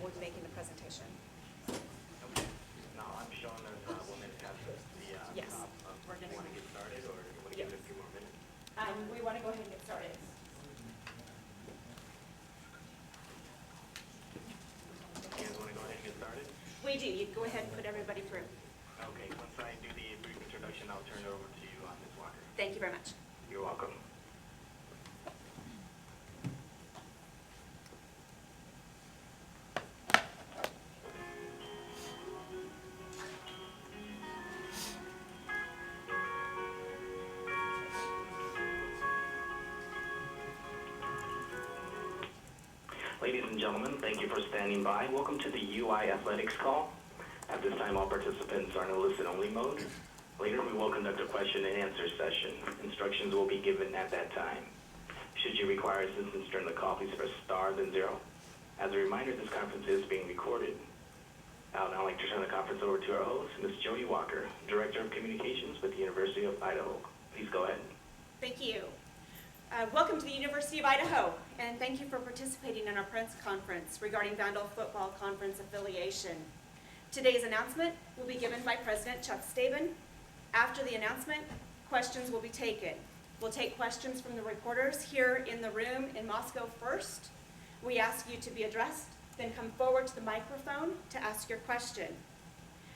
will be making the presentation. Okay. Now I'm showing us we'll maybe have the Yes. top. We're gonna- Want to get started, or you want to give it a few more minutes? We want to go ahead and get started. You guys want to go ahead and get started? We do. You go ahead and put everybody through. Okay. Once I do the brief introduction, I'll turn it over to you, Ms. Walker. Thank you very much. You're welcome. Ladies and gentlemen, thank you for standing by. Welcome to the UI Athletics call. At this time, all participants are in a listen-only mode. Later, we will conduct a question and answer session. Instructions will be given at that time. Should you require assistance during the call, please press star then 0. As a reminder, this conference is being recorded. I would now like to turn the conference over to our host, Ms. Jody Walker, Director of Communications with the University of Idaho. Please go ahead. Thank you. Welcome to the University of Idaho, and thank you for participating in our press conference regarding Vandal Football Conference affiliation. Today's announcement will be given by President Chuck Staben. After the announcement, questions will be taken. We'll take questions from the reporters here in the room in Moscow first. We ask you to be addressed, then come forward to the microphone to ask your question.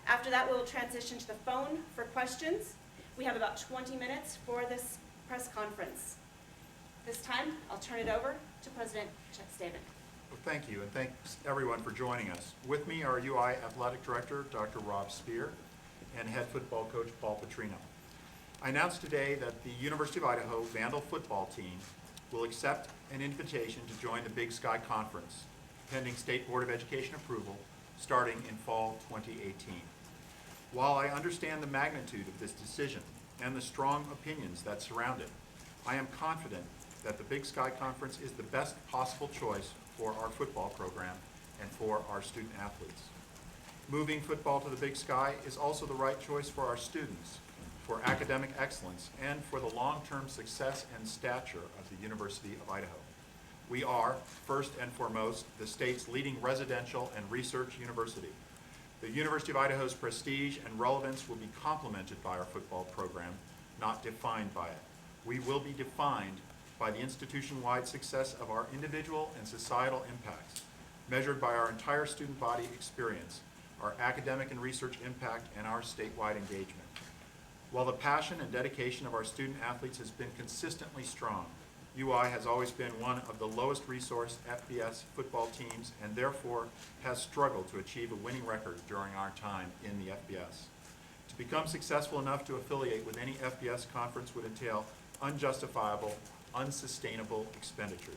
After that, we'll transition to the phone for questions. We have about 20 minutes for this press conference. This time, I'll turn it over to President Chuck Staben. Well, thank you, and thanks everyone for joining us. With me are UI Athletic Director Dr. Rob Spear and Head Football Coach Paul Petrino. I announced today that the University of Idaho Vandal football team will accept an invitation to join the Big Sky Conference, pending State Board of Education approval, starting in fall 2018. While I understand the magnitude of this decision and the strong opinions that surround it, I am confident that the Big Sky Conference is the best possible choice for our football program and for our student athletes. Moving football to the Big Sky is also the right choice for our students, for academic excellence, and for the long-term success and stature of the University of Idaho. We are, first and foremost, the state's leading residential and research university. The University of Idaho's prestige and relevance will be complemented by our football program, not defined by it. We will be defined by the institution-wide success of our individual and societal impacts, measured by our entire student body experience, our academic and research impact, and our statewide engagement. While the passion and dedication of our student athletes has been consistently strong, UI has always been one of the lowest resource FBS football teams and therefore has struggled to achieve a winning record during our time in the FBS. To become successful enough to affiliate with any FBS conference would entail unjustifiable, unsustainable expenditures.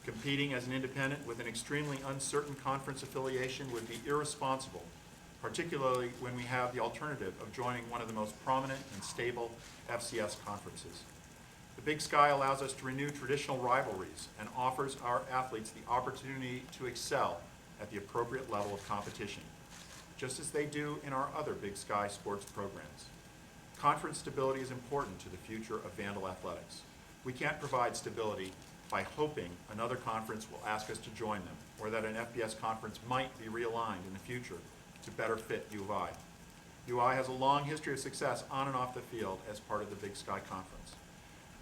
Competing as an independent with an extremely uncertain conference affiliation would be irresponsible, particularly when we have the alternative of joining one of the most prominent and stable FCS conferences. The Big Sky allows us to renew traditional rivalries and offers our athletes the opportunity to excel at the appropriate level of competition, just as they do in our other Big Sky sports programs. Conference stability is important to the future of Vandal athletics. We can't provide stability by hoping another conference will ask us to join them, or that an FBS conference might be realigned in the future to better fit U of I. U of I has a long history of success on and off the field as part of the Big Sky Conference.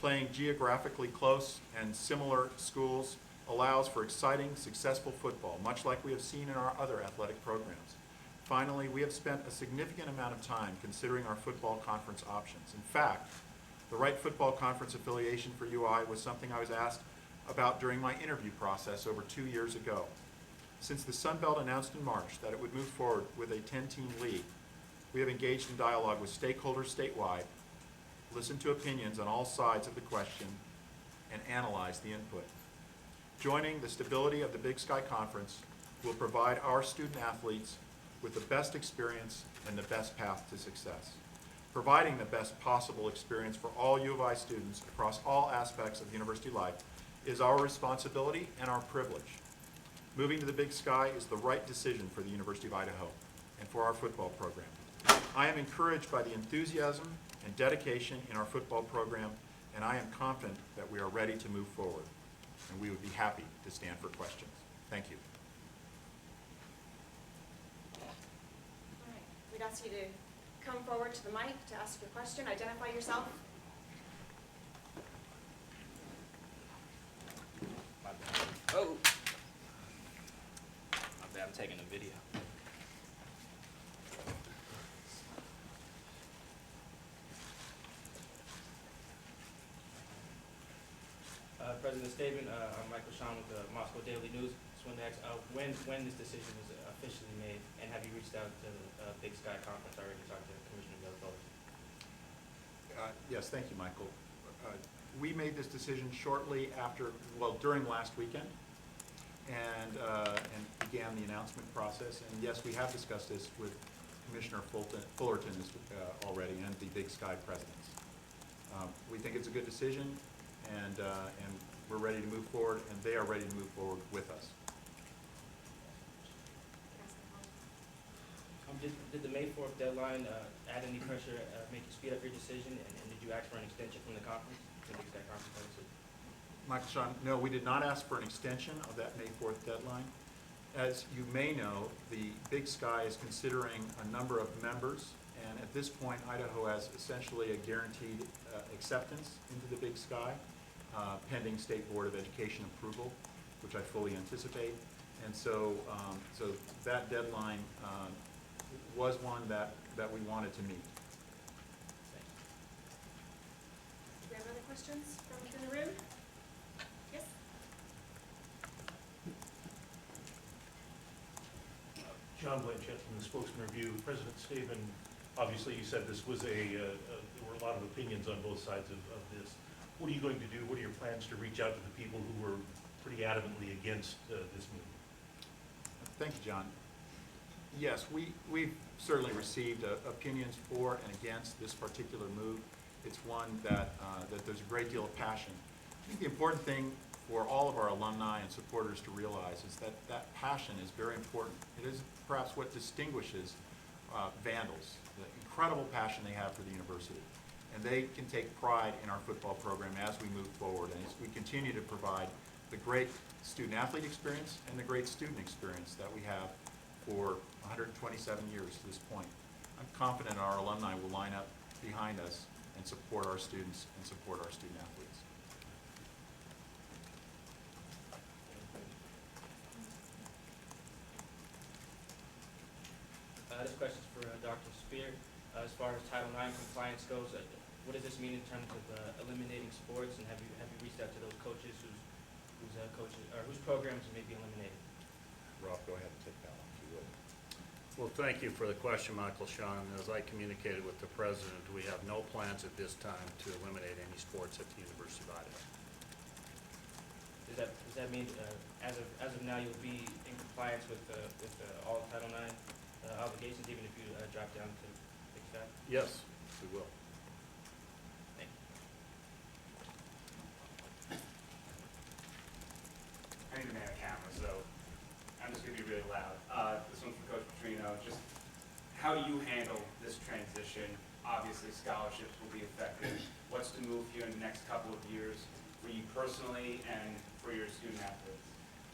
Playing geographically close and similar schools allows for exciting, successful football, much like we have seen in our other athletic programs. Finally, we have spent a significant amount of time considering our football conference options. In fact, the right football conference affiliation for UI was something I was asked about during my interview process over 2 years ago. Since the Sun Belt announced in March that it would move forward with a 10-team league, we have engaged in dialogue with stakeholders statewide, listened to opinions on all sides of the question, and analyzed the input. Joining the stability of the Big Sky Conference will provide our student athletes with the best experience and the best path to success. Providing the best possible experience for all U of I students across all aspects of university life is our responsibility and our privilege. Moving to the Big Sky is the right decision for the University of Idaho and for our football program. I am encouraged by the enthusiasm and dedication in our football program, and I am confident that we are ready to move forward, and we would be happy to stand for questions. Thank you. ask you to come forward to the mic to ask your question. Identify yourself. My bad. Oh. My bad, I'm taking a video. President Staben, I'm Michael Sean with the Moscow Daily News. Just wanted to ask when this decision was officially made, and have you reached out to the Big Sky Conference already to talk to Commissioner Villaflores? Yes, thank you, Michael. We made this decision shortly after, well, during last weekend, and began the announcement process. And yes, we have discussed this with Commissioner Fullerton already, and the Big Sky presidents. We think it's a good decision, and we're ready to move forward, and they are ready to move forward with us. Did the May 4th deadline add any pressure, make you speed up your decision, and did you ask for an extension from the conference, the Big Sky Conference? Michael Sean, no, we did not ask for an extension of that May 4th deadline. As you may know, the Big Sky is considering a number of members, and at this point, Idaho has essentially a guaranteed acceptance into the Big Sky, pending State Board of Education approval, which I fully anticipate. And so, so that deadline was one that we wanted to meet. Do we have other questions from within the room? Yes? John Blanchett from the Spokesman Review. President Staben, obviously you said this was there were a lot of opinions on both sides of this. What are you going to do? What are your plans to reach out to the people who were pretty adamantly against this move? Thank you, John. Yes, we've certainly received opinions for and against this particular move. It's one that there's a great deal of passion. I think the important thing for all of our alumni and supporters to realize is that that passion is very important. It is perhaps what distinguishes Vandals, the incredible passion they have for the university. And they can take pride in our football program as we move forward and as we continue to provide the great student-athlete experience and the great student experience that we have for 127 years to this point. I'm confident our alumni will line up behind us and support our students and support our student-athletes. This question is for Dr. Spear. As far as Title IX compliance goes, what does this mean in terms of eliminating sports, and have you reached out to those coaches whose programs may be eliminated? Rob, go ahead and take that one, if you would. Well, thank you for the question, Michael Sean. As I communicated with the president, we have no plans at this time to eliminate any sports at the University of Idaho. Does that mean as of now you'll be in compliance with all Title IX obligations, even if you drop down to Big Sky? Yes, we will. Thank you. I need to man a camera, so I'm just going to be really loud. This one's for Coach Petrino. Just how do you handle this transition? Obviously, scholarships will be affected. What's to move here in the next couple of years for you personally and for your student athletes?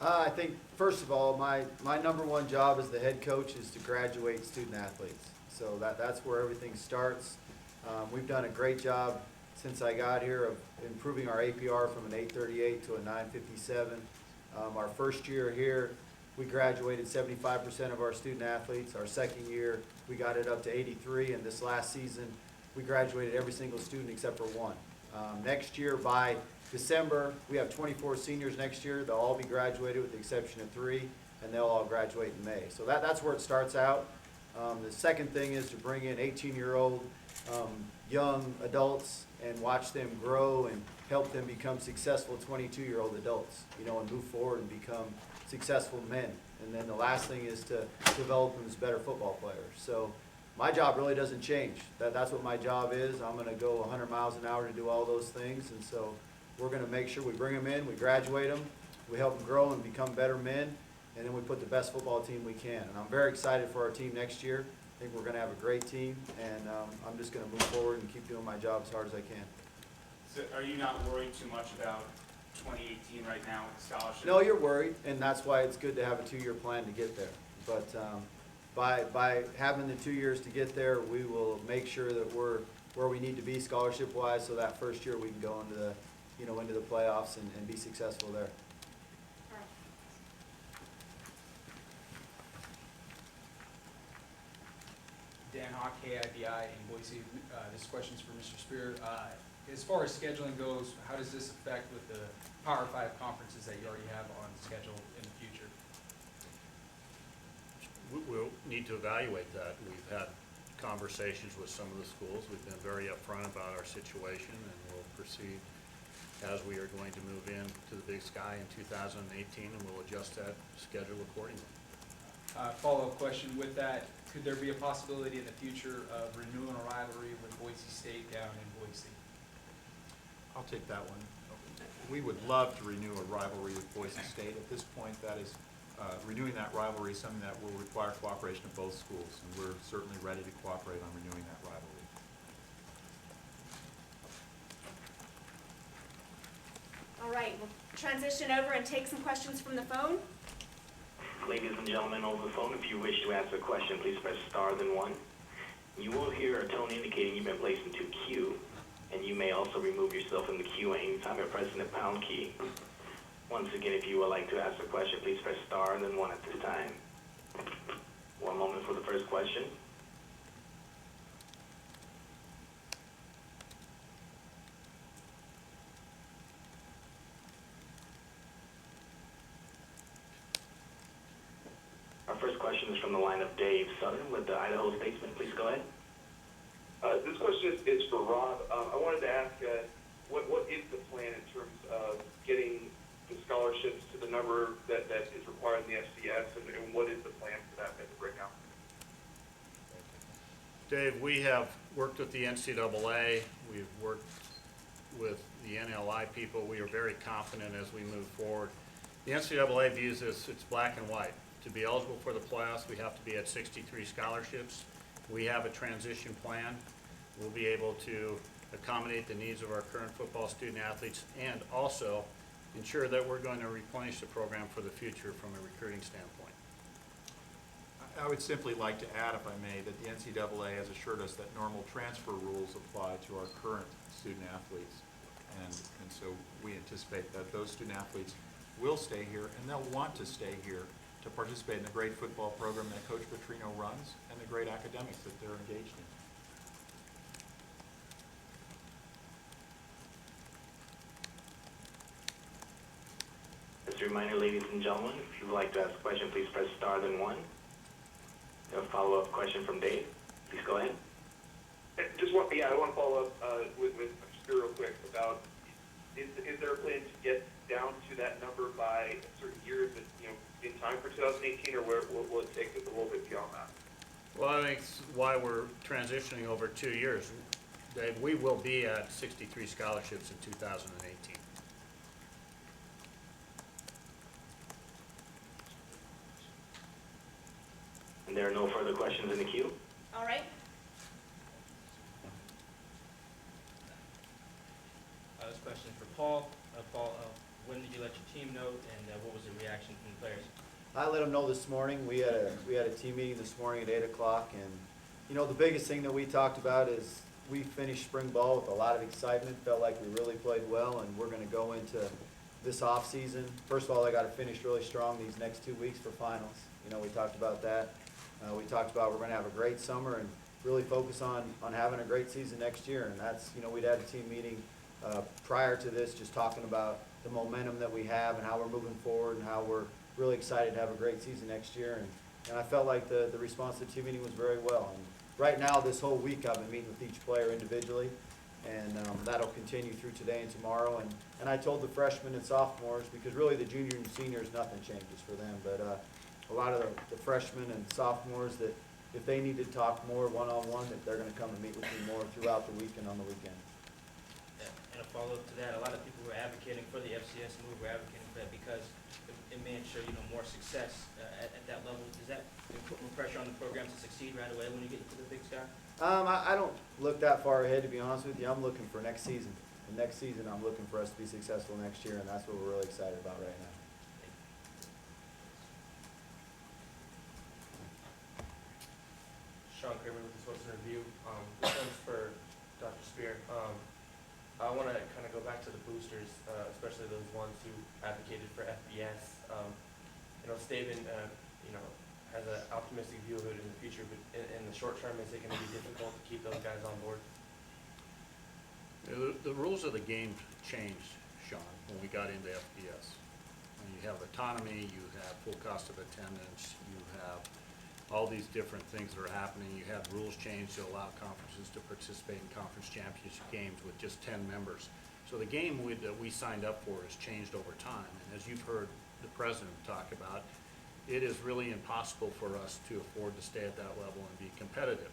I think, first of all, my number one job as the head coach is to graduate student athletes. So that's where everything starts. We've done a great job since I got here of improving our APR from an 838 to a 957. Our first year here, we graduated 75% of our student athletes. Our second year, we got it up to 83, and this last season, we graduated every single student except for one. Next year, by December, we have 24 seniors next year. They'll all be graduated with the exception of 3, and they'll all graduate in May. So that's where it starts out. The second thing is to bring in 18-year-old young adults and watch them grow and help them become successful 22-year-old adults, you know, and move forward and become successful men. And then the last thing is to develop them as better football players. So my job really doesn't change. That's what my job is. I'm going to go 100 miles an hour to do all those things. And so we're going to make sure we bring them in, we graduate them, we help them grow and become better men, and then we put the best football team we can. And I'm very excited for our team next year. I think we're going to have a great team, and I'm just going to move forward and keep doing my job as hard as I can. So are you not worried too much about 2018 right now with the scholarship? No, you're worried, and that's why it's good to have a 2-year plan to get there. But by having the 2 years to get there, we will make sure that we're where we need to be scholarship-wise, so that first year we can go into the, into the playoffs and be successful there. Dan Hawk, KIBI in Boise. This question's for Mr. Spear. As far as scheduling goes, how does this affect with the Power 5 conferences that you already have on schedule in the future? We'll need to evaluate that. We've had conversations with some of the schools. We've been very upfront about our situation, and we'll proceed as we are going to move into the Big Sky in 2018, and we'll adjust that schedule accordingly. Follow-up question with that, could there be a possibility in the future of renewing a rivalry with Boise State down in Boise? I'll take that one. We would love to renew a rivalry with Boise State. At this point, that is, renewing that rivalry is something that will require cooperation of both schools, and we're certainly ready to cooperate on renewing that rivalry. All right, we'll transition over and take some questions from the phone. Ladies and gentlemen over the phone, if you wish to ask a question, please press star then 1. You will hear a tone indicating you've been placed into queue, and you may also remove yourself from the queue at any time by pressing the pound key. Once again, if you would like to ask a question, please press star then 1 at this time. One moment for the first question. Our first question is from the line of Dave Southern with the Idaho Statesman. Please go ahead. This question is for Rob. I wanted to ask, what is the plan in terms of getting the scholarships to the number that is required in the FCS, and what is the plan for that right now? Dave, we have worked with the NCAA. We've worked with the NLI people. We are very confident as we move forward. The NCAA views this, it's black and white. To be eligible for the playoffs, we have to be at 63 scholarships. We have a transition plan. We'll be able to accommodate the needs of our current football student athletes and also ensure that we're going to replenish the program for the future from a recruiting standpoint. I would simply like to add, if I may, that the NCAA has assured us that normal transfer rules apply to our current student athletes. And so we anticipate that those student athletes will stay here, and they'll want to stay here to participate in the great football program that Coach Petrino runs and the great academics that they're engaged in. As a reminder, ladies and gentlemen, if you would like to ask a question, please press star then 1. We have a follow-up question from Dave. Please go ahead. I want to follow up with Mr. Spear real quick about, is there a plan to get down to that number by a certain year, in time for 2018, or will it take us a little bit beyond that? Well, I think it's why we're transitioning over 2 years. Dave, we will be at 63 scholarships in 2018. And there are no further questions in the queue. All right. This question is for Paul. Paul, when did you let your team know, and what was the reaction from the players? I let them know this morning. We had a team meeting this morning at 8 o'clock, and the biggest thing that we talked about is we finished spring ball with a lot of excitement. Felt like we really played well, and we're going to go into this off season. First of all, I got to finish really strong these next 2 weeks for finals. We talked about that. We talked about we're going to have a great summer and really focus on having a great season next year. And that's, we'd had a team meeting prior to this, just talking about the momentum that we have and how we're moving forward and how we're really excited to have a great season next year. And I felt like the response to the team meeting was very well. And right now, this whole week, I've been meeting with each player individually, and that'll continue through today and tomorrow. And I told the freshmen and sophomores, because really the junior and seniors, nothing changes for them, but a lot of the freshmen and sophomores that if they need to talk more one-on-one, that they're going to come and meet with me more throughout the week and on the weekend. And a follow-up to that, a lot of people were advocating for the FCS move, were advocating for that because it may ensure, more success at that level. Does that put more pressure on the program to succeed right away when you get into the Big Sky? I don't look that far ahead, to be honest with you. I'm looking for next season. And next season, I'm looking for us to be successful next year, and that's what we're really excited about right now. Sean Kramer with the Sports Review. This one's for Dr. Spear. I want to kind of go back to the boosters, especially those ones who advocated for FBS. Staben, has an optimistic view of it in the future, but in the short term, is it going to be difficult to keep those guys on board? The rules of the game changed, Sean, when we got into FBS. When you have autonomy, you have full cost of attendance, you have all these different things that are happening. You had rules change to allow conferences to participate in conference championship games with just 10 members. So the game that we signed up for has changed over time. And as you've heard the president talk about, it is really impossible for us to afford to stay at that level and be competitive.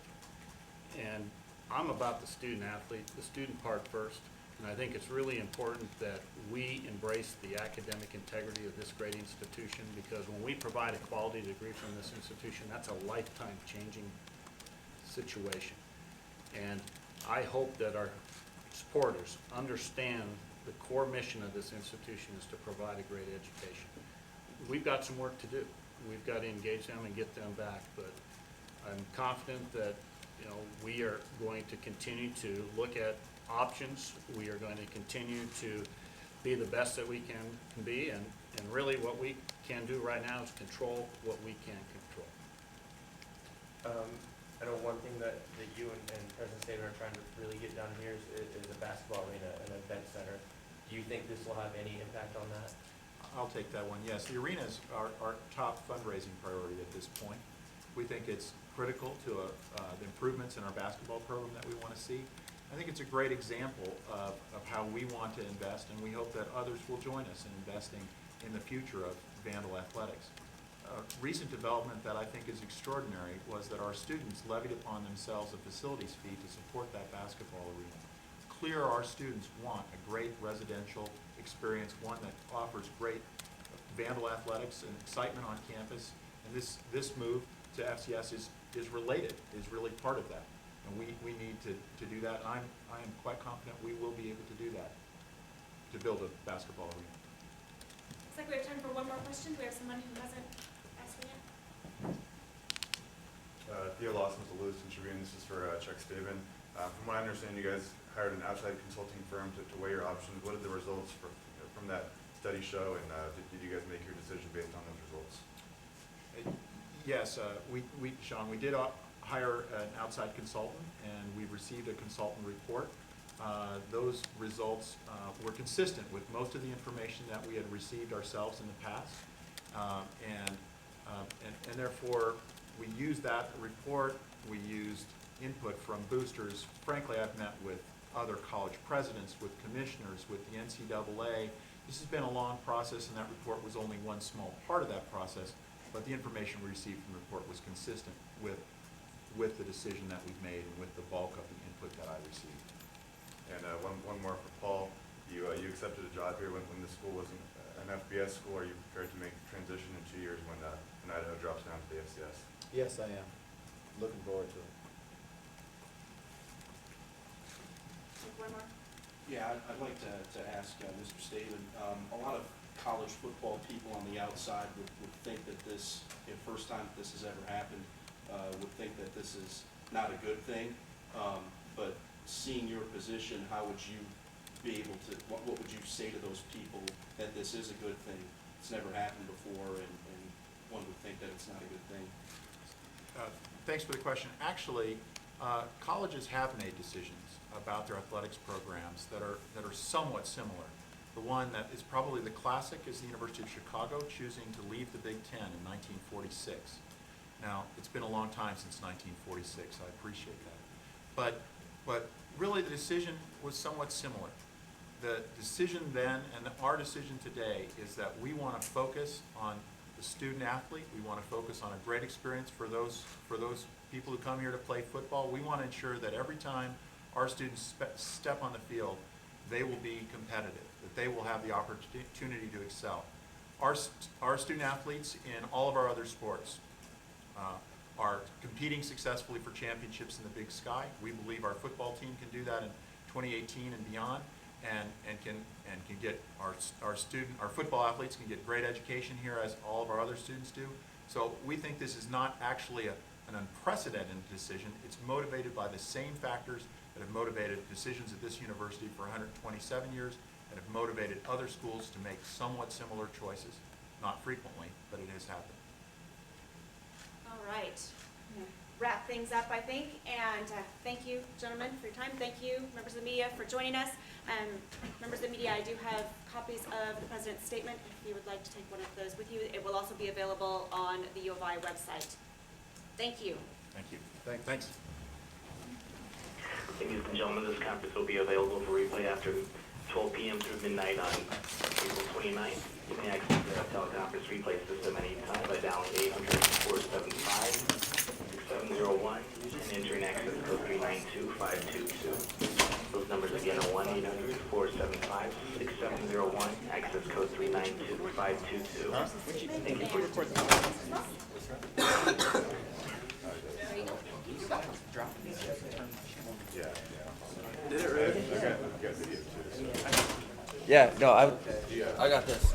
And I'm about the student athlete, the student part first. And I think it's really important that we embrace the academic integrity of this great institution, because when we provide a quality degree from this institution, that's a lifetime changing situation. And I hope that our supporters understand the core mission of this institution is to provide a great education. We've got some work to do. We've got to engage them and get them back, but I'm confident that we are going to continue to look at options. We are going to continue to be the best that we can be, and really what we can do right now is control what we can control. I know one thing that you and President Staben are trying to really get done here is a basketball arena, an event center. Do you think this will have any impact on that? I'll take that one. Yes, the arena is our top fundraising priority at this point. We think it's critical to the improvements in our basketball program that we want to see. I think it's a great example of how we want to invest, and we hope that others will join us in investing in the future of Vandal athletics. A recent development that I think is extraordinary was that our students levied upon themselves a facilities fee to support that basketball arena. Clear, our students want a great residential experience, one that offers great Vandal athletics and excitement on campus, and this move to FCS is related, is really part of that. And we need to do that. I am quite confident we will be able to do that, to build a basketball arena. Looks like we have time for one more question. Do we have someone who hasn't asked for yet? Theo Lawson with the Lewiston Tribune. This is for Chuck Staben. From what I understand, you guys hired an outside consulting firm to weigh your options. What did the results from that study show, and did you guys make your decision based on those results? Yes, Sean, we did hire an outside consultant, and we received a consultant report. Those results were consistent with most of the information that we had received ourselves in the past, and therefore we used that report. We used input from boosters. Frankly, I've met with other college presidents, with commissioners, with the NCAA. This has been a long process, and that report was only one small part of that process, but the information we received from the report was consistent with the decision that we've made and with the bulk of the input that I received. And one more for Paul. You accepted a job here when the school was an FBS school. Are you prepared to make the transition in 2 years when Idaho drops down to the FCS? Yes, I am. Looking forward to it. Take one more. Yeah, I'd like to ask Mr. Staben, a lot of college football people on the outside would think that this, the first time that this has ever happened, would think that this is not a good thing. But seeing your position, how would you be able to, what would you say to those people that this is a good thing? It's never happened before, and one would think that it's not a good thing. Thanks for the question. Actually, colleges have made decisions about their athletics programs that are somewhat similar. The one that is probably the classic is the University of Chicago choosing to leave the Big Ten in 1946. Now, it's been a long time since 1946. I appreciate that. But really the decision was somewhat similar. The decision then and our decision today is that we want to focus on the student athlete. We want to focus on a great experience for those people who come here to play football. We want to ensure that every time our students step on the field, they will be competitive, that they will have the opportunity to excel. Our student athletes in all of our other sports are competing successfully for championships in the Big Sky. We believe our football team can do that in 2018 and beyond, and can get our football athletes can get great education here as all of our other students do. So we think this is not actually an unprecedented decision. It's motivated by the same factors that have motivated decisions at this university for 127 years and have motivated other schools to make somewhat similar choices. Not frequently, but it has happened. All right. I'm gonna wrap things up, I think, and thank you, gentlemen, for your time. Thank you, members of the media, for joining us. Members of the media, I do have copies of the president's statement. If you would like to take one of those with you, it will also be available on the U of I website. Thank you. Thank you. Thanks. Ladies and gentlemen, this conference will be available for replay after 12 p.m. through midnight on April 29th. You may access the teleconference replay system anytime by dialing 800-475-6701 and entering access code 392522. Those numbers again are 1-800-475-6701, access code 392522. Thank you for your Yeah, no, I got this.